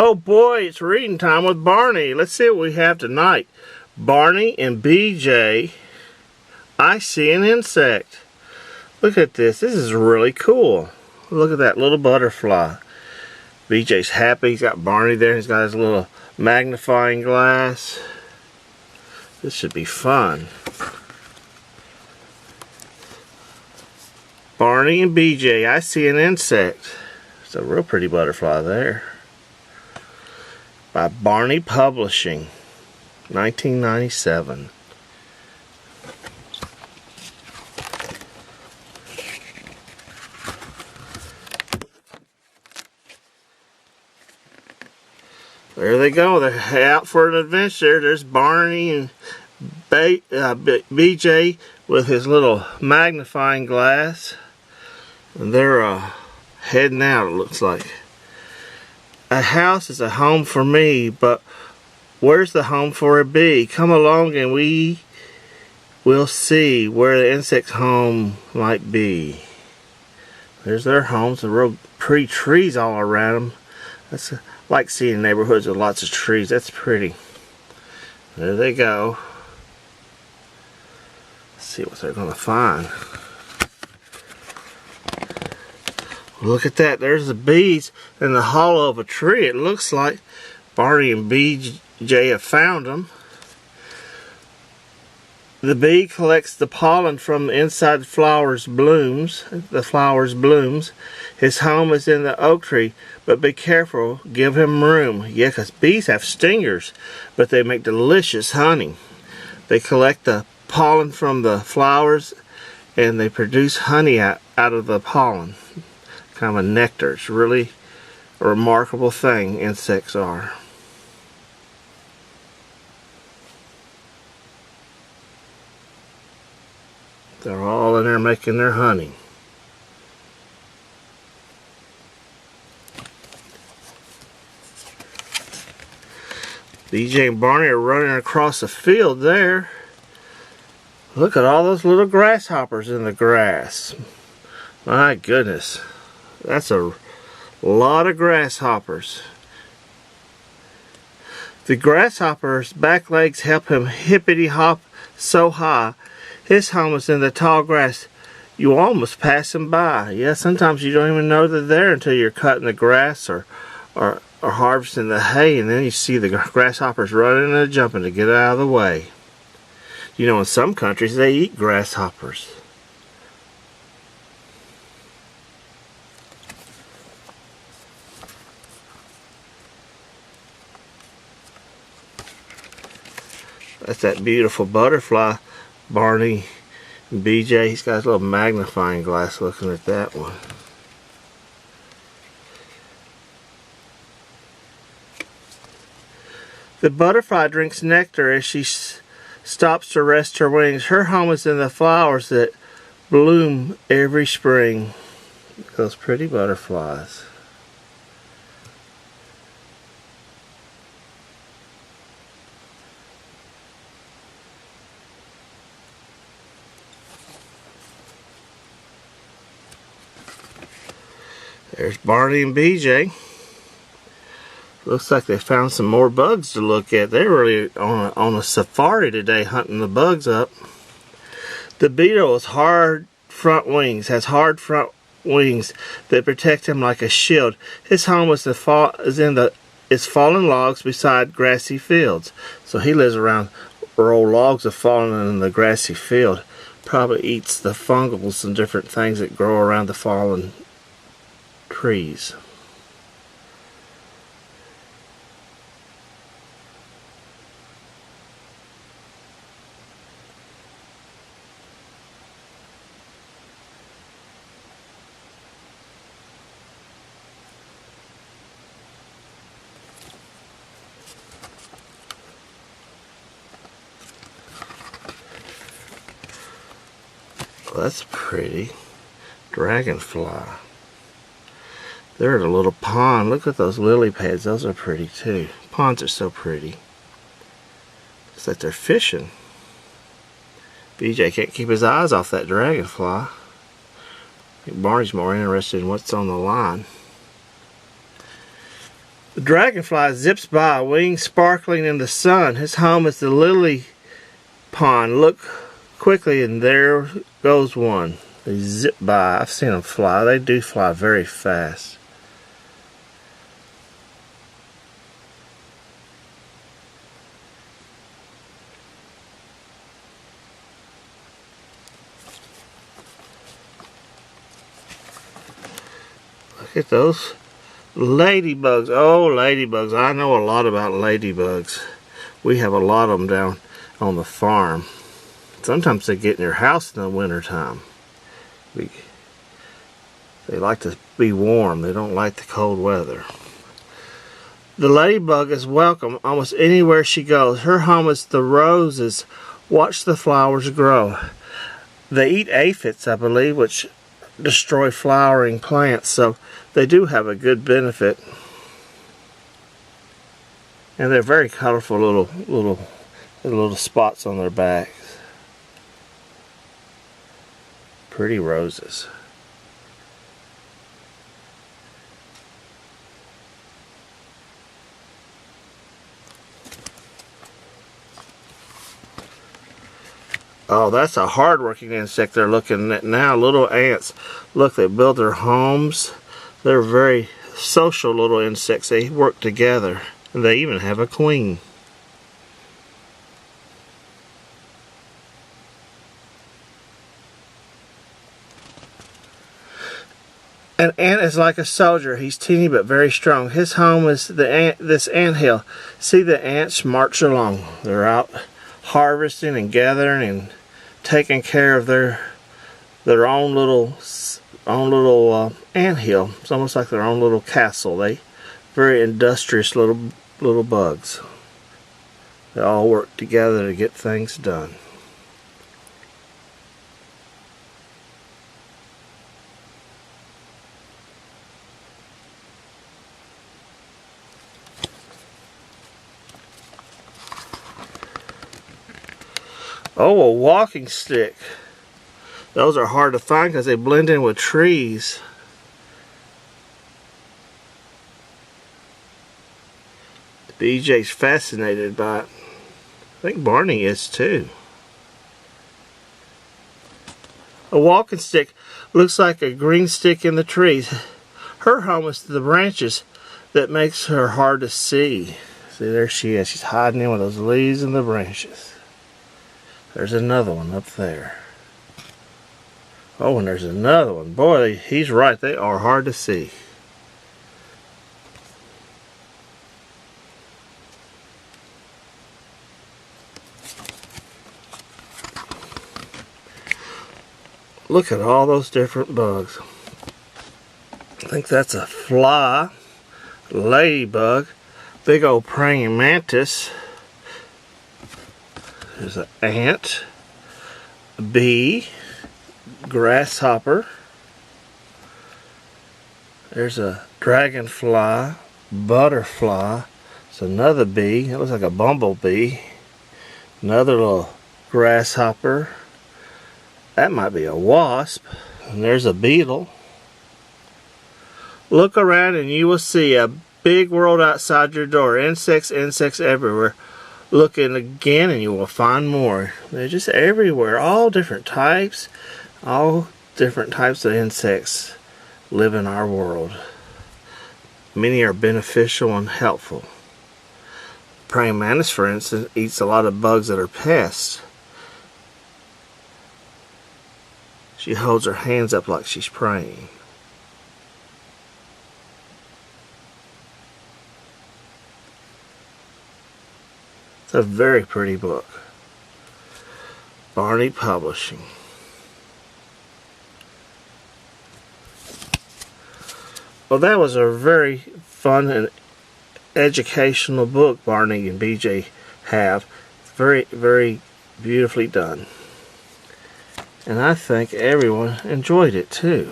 Oh boy, it's reading time with Barney. Let's see what we have tonight. Barney and BJ. I see an insect. Look at this. This is really cool. Look at that little butterfly. BJ's happy. He's got Barney there. He's got his little magnifying glass. This should be fun. Barney and BJ. I see an insect. It's a real pretty butterfly there. By Barney Publishing, 1997. There they go. They're out for an adventure. There's Barney and BJ with his little magnifying glass. And they're heading out, it looks like. A house is a home for me, but where's the home for a bee? Come along and we will see where the insect's home might be. There's their homes, the real pretty trees all around them. That's like seeing neighborhoods with lots of trees. That's pretty. There they go. Let's see what they're gonna find. Look at that. There's the bees in the hollow of a tree. It looks like Barney and BJ have found them. The bee collects the pollen from the inside the flower's blooms. His home is in the oak tree, but be careful. Give him room. Yeah, because bees have stingers, but they make delicious honey. They collect the pollen from the flowers, and they produce honey out of the pollen. Kind of a nectar. It's really a remarkable thing, insects are. They're all in there making their honey. BJ and Barney are running across the field there. Look at all those little grasshoppers in the grass. My goodness. That's a lot of grasshoppers. The grasshopper's back legs help him hippity hop so high. His home is in the tall grass. You almost pass him by. Yeah, sometimes you don't even know they're there until you're cutting the grass or harvesting the hay, and then you see the grasshoppers running and jumping to get out of the way. You know, in some countries they eat grasshoppers. That's that beautiful butterfly, Barney and BJ. He's got his little magnifying glass looking at that one. The butterfly drinks nectar as she stops to rest her wings. Her home is in the flowers that bloom every spring. Those pretty butterflies. There's Barney and BJ. Looks like they found some more bugs to look at. They're really on a safari today hunting the bugs up. The beetle has hard front wings that protect him like a shield. His home is fallen logs beside grassy fields. So he lives around where old logs have fallen in the grassy field. Probably eats the fungals and different things that grow around the fallen trees. Well, that's pretty. Dragonfly. They're at a little pond. Look at those lily pads. Those are pretty too. Ponds are so pretty. Looks like they're fishing. BJ can't keep his eyes off that dragonfly. I think Barney's more interested in what's on the line. The dragonfly zips by, wings sparkling in the sun. His home is the lily pond. Look quickly, and there goes one. They zip by. I've seen them fly. They do fly very fast. Look at those ladybugs. Oh, ladybugs. I know a lot about ladybugs. We have a lot of them down on the farm. Sometimes they get in your house in the wintertime. They like to be warm. They don't like the cold weather. The ladybug is welcome almost anywhere she goes. Her home is the roses. Watch the flowers grow. They eat aphids, I believe, which destroy flowering plants, so they do have a good benefit. And they're very colorful little spots on their backs. Pretty roses. Oh, that's a hard-working insect they're looking at now. Little ants. Look, they build their homes. They're very social little insects. They work together. And they even have a queen. An ant is like a soldier. He's teeny but very strong. His home is this anthill. See the ants march along. They're out harvesting and gathering and taking care of their own little anthill. It's almost like their own little castle. They very industrious little bugs. They all work together to get things done. Oh, a walking stick. Those are hard to find because they blend in with trees. BJ's fascinated by it. I think Barney is too. A walking stick looks like a green stick in the trees. Her home is the branches that makes her hard to see. See, there she is. She's hiding in with those leaves and the branches. There's another one up there. Oh, and there's another one. Boy, he's right. They are hard to see. Look at all those different bugs. I think that's a fly, ladybug, big old praying mantis. There's an ant, a bee, grasshopper. There's a dragonfly, butterfly. It's another bee. It looks like a bumblebee. Another little grasshopper. That might be a wasp. And there's a beetle. Look around and you will see a big world outside your door. Insects everywhere. Look in again and you will find more. They're just everywhere. All different types. All different types of insects live in our world. Many are beneficial and helpful. Praying mantis, for instance, eats a lot of bugs that are pests. She holds her hands up like she's praying. It's a very pretty book. Barney Publishing. Well, that was a very fun and educational book Barney and BJ have. Very, very beautifully done. And I think everyone enjoyed it too.